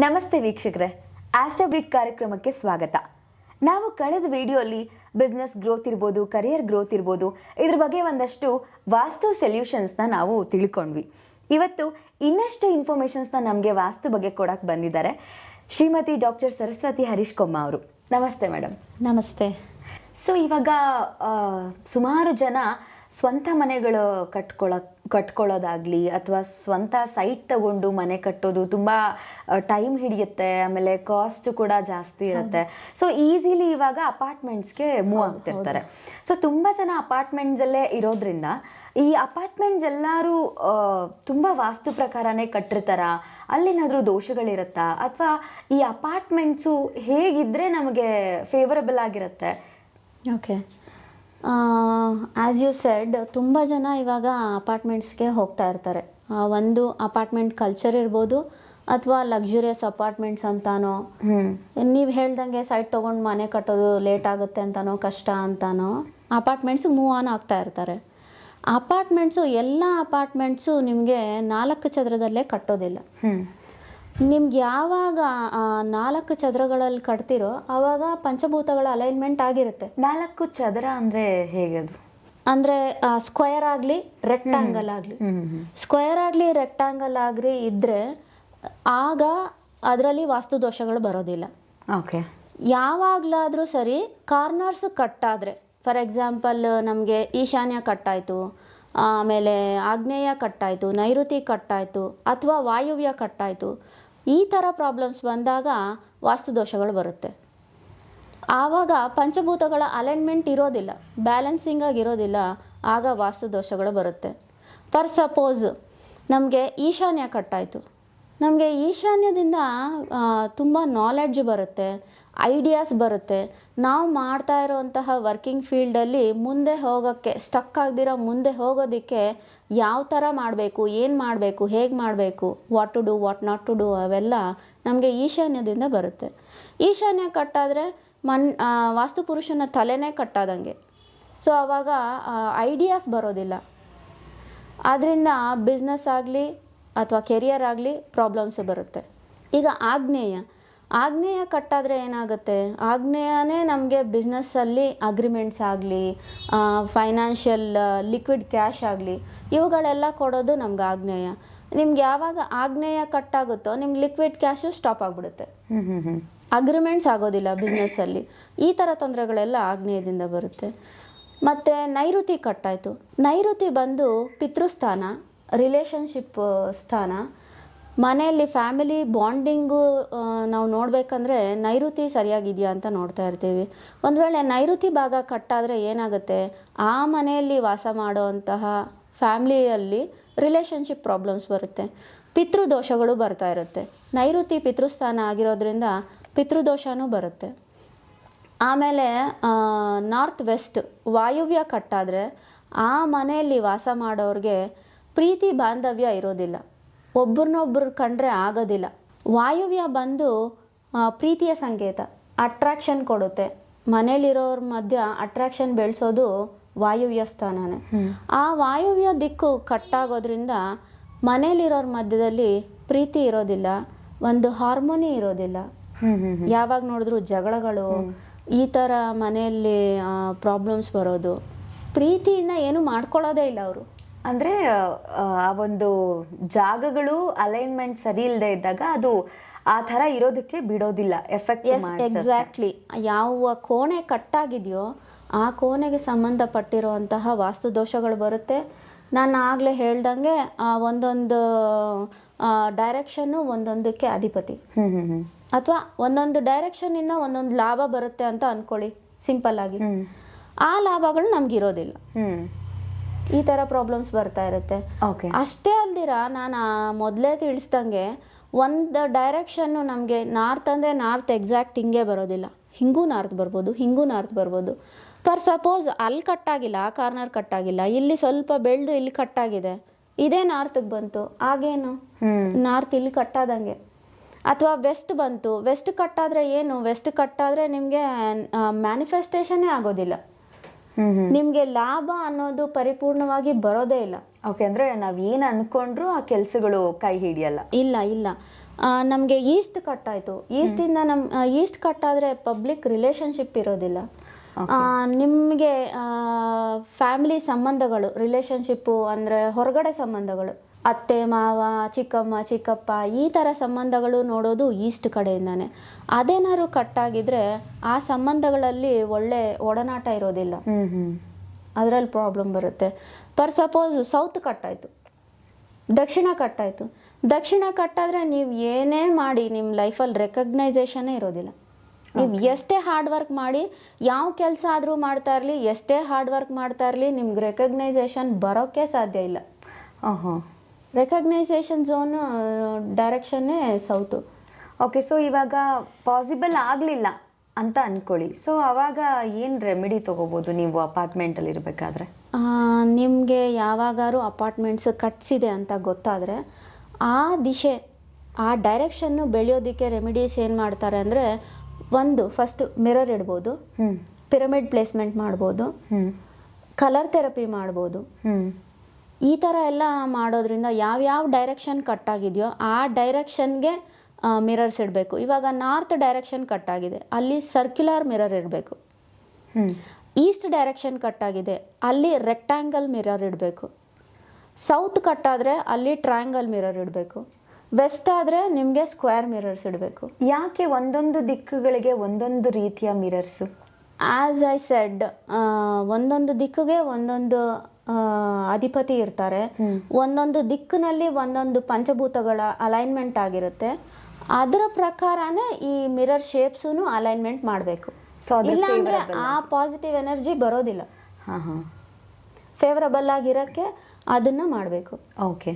ನಮಸ್ತೆ ವೀಕ್ಷಕರೇ, ಆಸ್ಟ್ರೋಬಿಟ್ ಕಾರ್ಯಕ್ರಮಕ್ಕೆ ಸ್ವಾಗತ. ನಾವು ಕಳೆದ ವಿಡಿಯೋಲಿ ಬಿಸ್ನೆಸ್ ಗ್ರೋತ್ ಇರ್ಬೋದು, ಕರಿಯರ್ ಗ್ರೋತ್ ಇರ್ಬೋದು, ಇದ್ರ ಬಗ್ಗೆ ಒಂದಷ್ಟು ವಾಸ್ತು ಸೊಲ್ಯೂಷನ್ಸ್ನ ನಾವು ತಿಳ್ಕೊಂಡ್ವಿ. ಇವತ್ತು ಇನ್ನಷ್ಟು ಇನ್ಫಾರ್ಮೇಷನ್ಸ್ನ ನಮಗೆ ವಾಸ್ತು ಬಗ್ಗೆ ಕೊಡಕ್ಕೆ ಬಂದಿದ್ದಾರೆ ಶ್ರೀಮತಿ ಡಾಕ್ಟರ್ ಸರಸ್ವತಿ ಹರೀಶ್ ಕೊಮ್ಮ ಅವರು. ನಮಸ್ತೆ ಮೇಡಮ್. ನಮಸ್ತೆ. ಸೊ ಇವಾಗ ಸುಮಾರು ಜನ ಸ್ವಂತ ಮನೆಗಳು ಕಟ್ಕೊಳ್ಳೋದಾಗಲಿ ಅಥವಾ ಸ್ವಂತ ಸೈಟ್ ತಗೊಂಡು ಮನೆ ಕಟ್ಟೋದು ತುಂಬ ಟೈಮ್ ಹಿಡಿಯುತ್ತೆ, ಆಮೇಲೆ ಕಾಸ್ಟ್ ಕೂಡ ಜಾಸ್ತಿ ಇರುತ್ತೆ. ಸೊ ಈಸಿಲಿ ಇವಾಗ ಅಪಾರ್ಟ್ಮೆಂಟ್ಸ್ಗೆ ಮೂವ್ ಆಗ್ತಿರ್ತಾರೆ. ಸೊ ತುಂಬ ಜನ ಅಪಾರ್ಟ್ಮೆಂಟ್ಸಲ್ಲೇ ಇರೋದ್ರಿಂದ ಈ ಅಪಾರ್ಟ್ಮೆಂಟ್ಸ್ ಎಲ್ಲರೂ ತುಂಬ ವಾಸ್ತು ಪ್ರಕಾರನೇ ಕಟ್ಟಿರ್ತಾರ, ಅಲ್ಲೇನಾದರೂ ದೋಷಗಳಿರುತ್ತಾ, ಅಥವಾ ಈ ಅಪಾರ್ಟ್ಮೆಂಟ್ಸು ಹೇಗಿದ್ರೆ ನಮಗೆ ಫೇವರಬಲ್ ಆಗಿರುತ್ತೆ? ಓಕೆ, ಆ್ಯಸ್ ಯು ಸೆಡ್, ತುಂಬ ಜನ ಇವಾಗ ಅಪಾರ್ಟ್ಮೆಂಟ್ಸ್ಗೆ ಹೋಗ್ತಾ ಇರ್ತಾರೆ. ಒಂದು ಅಪಾರ್ಟ್ಮೆಂಟ್ ಕಲ್ಚರ್ ಇರ್ಬೋದು, ಅಥವಾ ಲಕ್ಸುರಿಯಸ್ ಅಪಾರ್ಟ್ಮೆಂಟ್ಸ್ ಅಂತಾನೋ, ನೀವು ಹೇಳ್ದಂಗೆ ಸೈಟ್ ತೊಗೊಂಡು ಮನೆ ಕಟ್ಟೋದು ಲೇಟ್ ಆಗುತ್ತೆ ಅಂತಾನೋ, ಕಷ್ಟ ಅಂತಾನೋ ಅಪಾರ್ಟ್ಮೆಂಟ್ಸ್ ಮೂವ್ ಆನ್ ಆಗ್ತಾ ಇರ್ತಾರೆ. ಎಲ್ಲ ಅಪಾರ್ಟ್ಮೆಂಟ್ಸು ನಿಮಗೆ 4 ಚದರದಲ್ಲೇ ಕಟ್ಟೋದಿಲ್ಲ. ನಿಮ್ಗೆ ಯಾವಾಗ 4 ಚದರಗಳಲ್ಲಿ ಕಟ್ತಿರೋ ಆವಾಗ ಪಂಚಭೂತಗಳ ಅಲೈನ್ಮೆಂಟ್ ಆಗಿರುತ್ತೆ. 4 ಚದರ ಅಂದರೆ ಹೇಗದು? ಅಂದರೆ ಸ್ಕ್ವೇರ್ ಆಗಲಿ ರೆಕ್ಟಾಂಗಲ್ ಆಗಲಿ, ಸ್ಕ್ವೇರ್ ಆಗಲಿ ರೆಕ್ಟಾಂಗಲ್ ಆಗಲಿ ಇದ್ದರೆ ಆಗ ಅದರಲ್ಲಿ ವಾಸ್ತು ದೋಷಗಳು ಬರೋದಿಲ್ಲ. ಓಕೆ. ಯಾವಾಗಲಾದರೂ ಸರಿ ಕಾರ್ನರ್ಸ್ ಕಟ್ಟಾದರೆ, ಫಾರ್ ಎಕ್ಸಾಂಪಲ್ ನಮಗೆ ಈಶಾನ್ಯ ಕಟ್ಟಾಯಿತು, ಆಮೇಲೆ ಆಗ್ನೇಯ ಕಟ್ಟಾಯಿತು, ನೈಋತಿ ಕಟ್ಟಾಯಿತು, ಅಥವಾ ವಾಯುವ್ಯ ಕಟ್ಟಾಯಿತು, ಈ ಥರ ಪ್ರಾಬ್ಲಮ್ಸ್ ಬಂದಾಗ ವಾಸ್ತು ದೋಷಗಳು ಬರುತ್ತೆ. ಆವಾಗ ಪಂಚಭೂತಗಳ ಅಲೈನ್ಮೆಂಟ್ ಇರೋದಿಲ್ಲ, ಬ್ಯಾಲೆನ್ಸಿಂಗ್ ಆಗಿರೋದಿಲ್ಲ, ಆಗ ವಾಸ್ತು ದೋಷಗಳು ಬರುತ್ತೆ. ಫಾರ್ ಸಪೋಸ್ ನಮಗೆ ಈಶಾನ್ಯ ಕಟ್ಟಾಯಿತು, ನಮಗೆ ಈಶಾನ್ಯದಿಂದ ತುಂಬ ನಾಲೆಡ್ಜ್ ಬರುತ್ತೆ, ಐಡಿಯಾಸ್ ಬರುತ್ತೆ. ನಾವು ಮಾಡ್ತಾ ಇರೋವಂತಹ ವರ್ಕಿಂಗ್ ಫೀಲ್ಡಲ್ಲಿ ಮುಂದೆ ಹೋಗೋಕ್ಕೆ, ಸ್ಟಕ್ ಆಗದಿರೋ ಮುಂದೆ ಹೋಗೋದಕ್ಕೆ ಯಾವ ಥರ ಮಾಡಬೇಕು, ಏನು ಮಾಡಬೇಕು, ಹೇಗೆ ಮಾಡಬೇಕು, what to do, what not to do, ಅವೆಲ್ಲ ನಮಗೆ ಈಶಾನ್ಯದಿಂದ ಬರುತ್ತೆ. ಈಶಾನ್ಯ ಕಟ್ಟಾದರೆ ವಾಸ್ತುಪುರುಷನ ತಲೆನೇ ಕಟ್ಟಾದಂಗೆ. ಸೊ ಆವಾಗ ಐಡಿಯಾಸ್ ಬರೋದಿಲ್ಲ. ಆದ್ದರಿಂದ ಬಿಸ್ನೆಸ್ ಆಗಲಿ ಅಥವಾ ಕೆರಿಯರ್ ಆಗಲಿ ಪ್ರಾಬ್ಲಮ್ಸ್ ಬರುತ್ತೆ. ಈಗ ಆಗ್ನೇಯ ಕಟ್ಟಾದರೆ ಏನಾಗುತ್ತೆ, ಆಗ್ನೇಯನೇ ನಮಗೆ ಬಿಸ್ನೆಸ್ಸಲ್ಲಿ ಅಗ್ರಿಮೆಂಟ್ಸ್ ಆಗಲಿ, ಫೈನಾನ್ಷಿಯಲ್ ಲಿಕ್ವಿಡ್ ಕ್ಯಾಶ್ ಆಗಲಿ, ಇವುಗಳೆಲ್ಲ ಕೊಡೋದು ನಮ್ಗೆ ಆಗ್ನೇಯ. ನಿಮ್ಗೆ ಯಾವಾಗ ಆಗ್ನೇಯ ಕಟ್ಟಾಗುತ್ತೋ ನಿಮ್ಗೆ ಲಿಕ್ವಿಡ್ ಕ್ಯಾಶು ಸ್ಟಾಪ್ ಆಗಿಬಿಡುತ್ತೆ, ಅಗ್ರಿಮೆಂಟ್ಸ್ ಆಗೋದಿಲ್ಲ ಬಿಸ್ನೆಸ್ಸಲ್ಲಿ. ಈ ಥರ ತೊಂದರೆಗಳೆಲ್ಲ ಆಗ್ನೇಯದಿಂದ ಬರುತ್ತೆ. ಮತ್ತು ನೈಋತಿ ಕಟ್ಟಾಯಿತು, ನೈಋತಿ ಬಂದು ಪಿತೃಸ್ಥಾನ, ರಿಲೇಷನ್ಶಿಪ್ ಸ್ಥಾನ. ಮನೆಯಲ್ಲಿ ಫ್ಯಾಮಿಲಿ ಬಾಂಡಿಂಗು ನಾವು ನೋಡಬೇಕಂದ್ರೆ ನೈಋತಿ ಸರಿಯಾಗಿದೆಯಾ ಅಂತ ನೋಡ್ತಾ ಇರ್ತೀವಿ. ಒಂದು ವೇಳೆ ನೈಋತಿ ಭಾಗ ಕಟ್ಟಾದರೆ ಏನಾಗುತ್ತೆ, ಆ ಮನೆಯಲ್ಲಿ ವಾಸ ಮಾಡೋವಂತಹ ಫ್ಯಾಮ್ಲಿಯಲ್ಲಿ ರಿಲೇಷನ್ಶಿಪ್ ಪ್ರಾಬ್ಲಮ್ಸ್ ಬರುತ್ತೆ, ಪಿತೃದೋಷಗಳು ಬರ್ತಾ ಇರುತ್ತೆ. ನೈಋತಿ ಪಿತೃಸ್ಥಾನ ಆಗಿರೋದ್ರಿಂದ ಪಿತೃದೋಷನೂ ಬರುತ್ತೆ. ಆಮೇಲೆ ನಾರ್ತ್ ವೆಸ್ಟ್ ವಾಯುವ್ಯ ಕಟ್ಟಾದರೆ ಆ ಮನೆಯಲ್ಲಿ ವಾಸ ಮಾಡೋರಿಗೆ ಪ್ರೀತಿ ಬಾಂಧವ್ಯ ಇರೋದಿಲ್ಲ, ಒಬ್ರನ್ನೊಬ್ರು ಕಂಡ್ರೆ ಆಗೋದಿಲ್ಲ. ವಾಯುವ್ಯ ಬಂದು ಪ್ರೀತಿಯ ಸಂಕೇತ, ಅಟ್ರಾಕ್ಷನ್ ಕೊಡುತ್ತೆ. ಮನೇಲಿರೋರ ಮಧ್ಯ ಅಟ್ರಾಕ್ಷನ್ ಬೆಳೆಸೋದು ವಾಯುವ್ಯ ಸ್ಥಾನನೇ. ಆ ವಾಯುವ್ಯ ದಿಕ್ಕು ಕಟ್ಟಾಗೋದ್ರಿಂದ ಮನೇಲಿರೋರ ಮಧ್ಯದಲ್ಲಿ ಪ್ರೀತಿ ಇರೋದಿಲ್ಲ, ಒಂದು ಹಾರ್ಮೋನಿ ಇರೋದಿಲ್ಲ. ಯಾವಾಗ ನೋಡಿದ್ರು ಜಗಳಗಳು, ಈ ಥರ ಮನೆಯಲ್ಲಿ ಪ್ರಾಬ್ಲಮ್ಸ್ ಬರೋದು. ಪ್ರೀತಿಯಿಂದ ಏನು ಮಾಡ್ಕೊಳ್ಳೋದೇ ಇಲ್ಲ ಅವರು. ಅಂದರೆ ಆ ಒಂದು ಜಾಗಗಳು ಅಲೈನ್ಮೆಂಟ್ ಸರಿ ಇಲ್ಲದೆ ಇದ್ದಾಗ ಅದು ಆ ಥರ ಇರೋದಕ್ಕೆ ಬಿಡೋದಿಲ್ಲ, ಎಫೆಕ್ಟ್. ಎಕ್ಸಾಕ್ಟ್ಲಿ. ಯಾವ ಕೋಣೆ ಕಟ್ಟಾಗಿದೆಯೋ ಆ ಕೋಣೆಗೆ ಸಂಬಂಧಪಟ್ಟಿರುವಂತಹ ವಾಸ್ತು ದೋಷಗಳು ಬರುತ್ತೆ. ನಾನು ಆಗಲೇ ಹೇಳ್ದಂಗೆ ಒಂದೊಂದು ಡೈರೆಕ್ಷನ್ನು ಒಂದೊಂದಕ್ಕೆ ಅಧಿಪತಿ, ಅಥವಾ ಒಂದೊಂದು ಡೈರೆಕ್ಷನ್ನಿಂದ ಒಂದೊಂದು ಲಾಭ ಬರುತ್ತೆ ಅಂತ ಅಂದ್ಕೊಳ್ಳಿ ಸಿಂಪಲ್ ಆಗಿ. ಆ ಲಾಭಗಳು ನಮಗಿರೋದಿಲ್ಲ, ಈ ಥರ ಪ್ರಾಬ್ಲಮ್ಸ್ ಬರ್ತಾ ಇರುತ್ತೆ. ಅಷ್ಟೇ ಅಲ್ದಿರ, ನಾನು ಮೊದಲೇ ತಿಳಿಸ್ದಂಗೆ ಒಂದು ಡೈರೆಕ್ಷನ್ನು ನಮಗೆ ನಾರ್ತ್ ಅಂದರೆ ನಾರ್ತ್ ಎಕ್ಸಾಕ್ಟ್ ಹಿಂಗೆ ಬರೋದಿಲ್ಲ, ಹಿಂಗೂ ನಾರ್ತ್ ಬರ್ಬೋದು, ಹಿಂಗೂ ನಾರ್ತ್ ಬರ್ಬೋದು. ಫಾರ್ ಸಪೋಸ್ ಅಲ್ಲಿ ಕಟ್ಟಾಗಿಲ್ಲ, ಆ ಕಾರ್ನರ್ ಕಟ್ಟಾಗಿಲ್ಲ, ಇಲ್ಲಿ ಸ್ವಲ್ಪ ಬೆಳೆದು ಇಲ್ಲಿ ಕಟ್ಟಾಗಿದೆ, ಇದೇ ನಾರ್ತಿಗೆ ಬಂತು, ಆಗೇನು ನಾರ್ತ್ ಇಲ್ಲಿ ಕಟ್ಟಾದಂಗೆ. ಅಥವಾ ವೆಸ್ಟ್ ಬಂತು, ವೆಸ್ಟ್ ಕಟ್ಟಾದರೆ ಏನು, ವೆಸ್ಟ್ ಕಟ್ಟಾದರೆ ನಿಮಗೆ ಮ್ಯಾನಿಫೆಸ್ಟೇಷನ್ನೇ ಆಗೋದಿಲ್ಲ, ನಿಮಗೆ ಲಾಭ ಅನ್ನೋದು ಪರಿಪೂರ್ಣವಾಗಿ ಬರೋದೇ ಇಲ್ಲ. ಓಕೆ, ಅಂದರೆ ನಾವು ಏನು ಅಂದ್ಕೊಂಡ್ರೂ ಆ ಕೆಲಸಗಳು ಕೈ ಹಿಡಿಯಲ್ಲ. ಇಲ್ಲ. ನಮಗೆ ಈಸ್ಟ್ ಕಟ್ಟಾಯಿತು, ಈಸ್ಟಿಂದ ಈಸ್ಟ್ ಕಟ್ಟಾದರೆ ಪಬ್ಲಿಕ್ ರಿಲೇಷನ್ಶಿಪ್ ಇರೋದಿಲ್ಲ. ನಿಮಗೆ ಫ್ಯಾಮಿಲಿ ಸಂಬಂಧಗಳು, ರಿಲೇಷನ್ಶಿಪ್ಪು ಅಂದರೆ ಹೊರಗಡೆ ಸಂಬಂಧಗಳು, ಅತ್ತೆ ಮಾವ ಚಿಕ್ಕಮ್ಮ ಚಿಕ್ಕಪ್ಪ ಈ ಥರ ಸಂಬಂಧಗಳು ನೋಡೋದು ಈಸ್ಟ್ ಕಡೆಯಿಂದಾನೆ. ಅದೇನಾದ್ರು ಕಟ್ಟಾಗಿದ್ರೆ ಆ ಸಂಬಂಧಗಳಲ್ಲಿ ಒಳ್ಳೆ ಒಡನಾಟ ಇರೋದಿಲ್ಲ, ಅದರಲ್ಲಿ ಪ್ರಾಬ್ಲಮ್ ಬರುತ್ತೆ. ಪರ್ ಸಪೋಸ್ ಸೌತ್ ಕಟ್ಟಾಯಿತು, ದಕ್ಷಿಣ ಕಟ್ಟಾಯಿತು. ದಕ್ಷಿಣ ಕಟ್ಟಾದರೆ ನೀವು ಏನೇ ಮಾಡಿ ನಿಮ್ಮ ಲೈಫಲ್ಲಿ ರೆಕಗ್ನೈಸೇಷನ್ನೇ ಇರೋದಿಲ್ಲ. ನೀವು ಎಷ್ಟೇ ಹಾರ್ಡ್ ವರ್ಕ್ ಮಾಡಿ, ಯಾವ ಕೆಲಸ ಆದರೂ ಮಾಡ್ತಾ ಇರಲಿ, ಎಷ್ಟೇ ಹಾರ್ಡ್ ವರ್ಕ್ ಮಾಡ್ತಾ ಇರಲಿ, ನಿಮ್ಗೆ ರೆಕಗ್ನೈಸೇಷನ್ ಬರೋಕ್ಕೆ ಸಾಧ್ಯ ಇಲ್ಲ. ರೆಕಗ್ನೈಸೇಷನ್ ಝೋನ್ ಡೈರೆಕ್ಷನ್ನೇ ಸೌತು. ಓಕೆ, ಸೊ ಇವಾಗ ಪಾಸಿಬಲ್ ಆಗಲಿಲ್ಲ ಅಂತ ಅಂದ್ಕೊಳ್ಳಿ, ಸೊ ಆವಾಗ ಏನು ರೆಮಿಡಿ ತೊಗೋಬೋದು ನೀವು ಅಪಾರ್ಟ್ಮೆಂಟಲ್ಲಿ ಇರಬೇಕಾದ್ರೆ? ನಿಮಗೆ ಯಾವಾಗಾರು ಅಪಾರ್ಟ್ಮೆಂಟ್ಸ್ ಕಟ್ಸಿದೆ ಅಂತ ಗೊತ್ತಾದರೆ ಆ ದಿಶೆ, ಆ ಡೈರೆಕ್ಷನ್ನು ಬೆಳೆಯೋದಕ್ಕೆ ರೆಮಿಡೀಸ್ ಏನು ಮಾಡ್ತಾರೆ ಅಂದರೆ, ಒಂದು ಫಸ್ಟ್ ಮಿರರ್ ಇಡ್ಬೋದು, ಪಿರಮಿಡ್ ಪ್ಲೇಸ್ಮೆಂಟ್ ಮಾಡ್ಬೋದು, ಕಲರ್ ಥೆರಪಿ ಮಾಡ್ಬೋದು. ಈ ಥರ ಎಲ್ಲ ಮಾಡೋದ್ರಿಂದ ಯಾವ್ಯಾವ ಡೈರೆಕ್ಷನ್ ಕಟ್ಟಾಗಿದೆಯೋ ಆ ಡೈರೆಕ್ಷನ್ಗೆ ಮಿರರ್ಸ್ ಇಡಬೇಕು. ಇವಾಗ ನಾರ್ತ್ ಡೈರೆಕ್ಷನ್ ಕಟ್ಟಾಗಿದೆ, ಅಲ್ಲಿ ಸರ್ಕ್ಯುಲರ್ ಮಿರರ್ ಇಡಬೇಕು. ಈಸ್ಟ್ ಡೈರೆಕ್ಷನ್ ಕಟ್ಟಾಗಿದೆ, ಅಲ್ಲಿ ರೆಕ್ಟ್ಯಾಂಗಲ್ ಮಿರರ್ ಇಡಬೇಕು. ಸೌತ್ ಕಟ್ಟಾದರೆ ಅಲ್ಲಿ ಟ್ರಯಾಂಗಲ್ ಮಿರರ್ ಇಡಬೇಕು. ವೆಸ್ಟ್ ಆದರೆ ನಿಮಗೆ ಸ್ಕ್ವೇರ್ ಮಿರರ್ಸ್ ಇಡಬೇಕು. ಯಾಕೆ ಒಂದೊಂದು ದಿಕ್ಕುಗಳಿಗೆ ಒಂದೊಂದು ರೀತಿಯ ಮಿರರ್ಸು? ಆ್ಯಸ್ ಐ ಸೆಡ್, ಒಂದೊಂದು ದಿಕ್ಕಿಗೆ ಒಂದೊಂದು ಅಧಿಪತಿ ಇರ್ತಾರೆ, ಒಂದೊಂದು ದಿಕ್ಕಿನಲ್ಲಿ ಒಂದೊಂದು ಪಂಚಭೂತಗಳ ಅಲೈನ್ಮೆಂಟ್ ಆಗಿರುತ್ತೆ. ಅದರ ಪ್ರಕಾರನೇ ಈ ಮಿರರ್ ಶೇಪ್ಸೂ ಅಲೈನ್ಮೆಂಟ್ ಮಾಡಬೇಕು. ಇಲ್ಲ ಅಂದರೆ ಆ ಪಾಸಿಟಿವ್ ಎನರ್ಜಿ ಬರೋದಿಲ್ಲ. ಫೇವರಬಲ್ ಆಗಿರೋಕ್ಕೆ ಅದನ್ನು ಮಾಡಬೇಕು. ಓಕೆ.